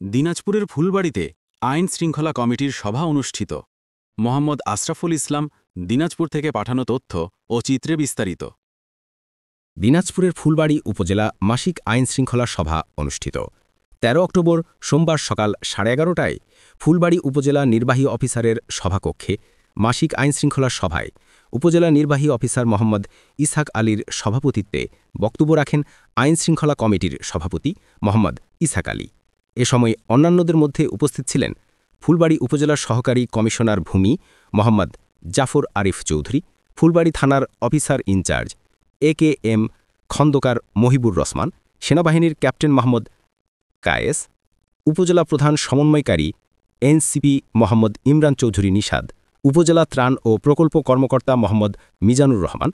দিনাজপুরের ফুলবাড়িতে আইন শৃঙ্খলা কমিটির সভা অনুষ্ঠিত। মোহাম্মদ আশরাফুল ইসলাম, দিনাজপুর থেকে পাঠানো তথ্য ও চিত্রে বিস্তারিত। দিনাজপুরের ফুলবাড়ি উপজেলা মাসিক আইন শৃঙ্খলা সভা অনুষ্ঠিত। ১৩ অক্টোবর সোমবার সকাল 11:30টায় ফুলবাড়ি উপজেলা নির্বাহী অফিসারের সভাকক্ষে মাসিক আইন শৃঙ্খলা সভায় উপজেলা নির্বাহী অফিসার মোহাম্মদ ইসহাক আলীর সভাপতিত্বে বক্তব্য রাখেন আইন শৃঙ্খলা কমিটির সভাপতি মোহাম্মদ ইসহাক আলী। এ সময় অন্যান্যদের মধ্যে উপস্থিত ছিলেন ফুলবাড়ি উপজেলার সহকারী কমিশনার ভূমি মোহাম্মদ জাফর আরিফ চৌধুরী, ফুলবাড়ি থানার officer incharge AKM Khandaker Mohibur Rahman, সেনাবাহিনীর ক্যাপ্টেন মাহমুদ কায়েস, উপজেলা প্রধান সমন্বয়কারী NCP মোহাম্মদ ইমরান চৌধুরী নিষাদ, উপজেলা ত্রাণ ও প্রকল্প কর্মকর্তা মোহাম্মদ মিজানুর রহমান,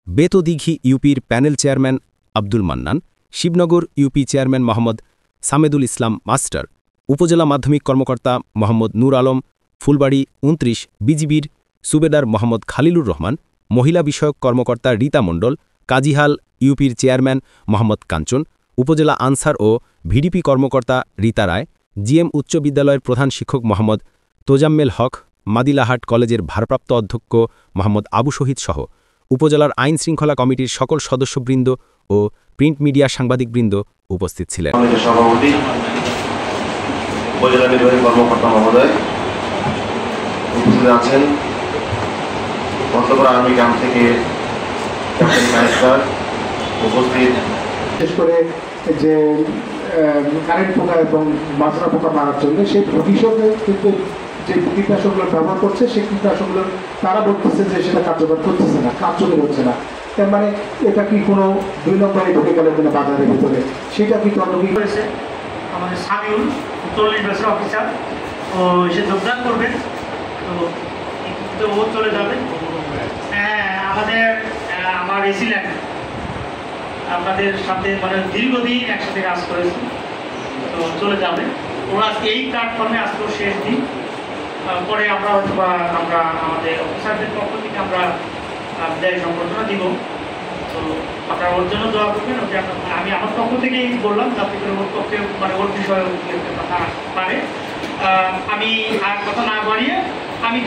বেতদিঘি ইউপির panel chairman Abdul Mannan, Shibnagar UP chairman Mohammad Samedul Islam master, উপজেলা মাধ্যমিক কর্মকর্তা মোহাম্মদ নূর আলম, ফুলবাড়ি 29 বিজিবির সুবেদার মোহাম্মদ খালিলুর রহমান, মহিলা বিষয়ক কর্মকর্তা রীতা মণ্ডল, কাজীহাল ইউপির চেয়ারম্যান মোহাম্মদ কাঞ্চন, উপজেলা আনসার ও ভিডিপি কর্মকর্তা রীতা রায়, GM উচ্চ বিদ্যালয়ের প্রধান শিক্ষক মোহাম্মদ তোজাম্মেল হক, মাদিলাহাট কলেজের ভারপ্রাপ্ত অধ্যক্ষ মোহাম্মদ আবু শহীদ সহ উপজেলার আইন শৃঙ্খলা কমিটির সকল সদস্যবৃন্দ ও প্রিন্ট মিডিয়া সাংবাদিকবৃন্দ উপস্থিত ছিলেন। সভাপতি উপজেলা নির্বাহী কর্মকর্তা মহোদয় উপস্থিত আছেন। বর্তমান আর্মি ক্যাম্প থেকে ক্যাপ্টেন মাইস্টার উপস্থিত। বিশেষ করে যে কারেন্ট পোকা এবং মাজরা পোকা মারার জন্য সেই ভবিষ্যতে কিন্তু যে কীটনাশকগুলো ব্যবহার করছে সেই কীটনাশকগুলো তারা বলতেছে যে সেটা কার্যকর করতেছে না, কার্যকরী হচ্ছে না। তার মানে এটা কি কোনো 2 নম্বরে ঢুকে গেল কিনা বাজারের ভিতরে, সেটা কি তদবির হয়েছে। আমাদের সামিউল উত্তর নির্বাচন অফিসার ও সে যোগদান করবে, তো ও চলে যাবে। আমার এসিল্যান্ড আপনাদের সাথে মানে দীর্ঘদিন একসাথে কাজ করেছি, তো চলে যাবে। ওরা এই প্ল্যাটফর্মে আজকেও শেষ দিন, পরে আমরা হয়তো আমরা আমাদের অফিসারদের পক্ষ থেকে আমরা বিদায় সম্বর্ধনা দিব। তো আপনারা ওর জন্য দোয়া করবেন। আমি আমার পক্ষ থেকেই বললাম যাতে করে ওর পক্ষে মানে ওর বিষয়ে কথা পারে। আমি আর কথা না বাড়িয়ে আমি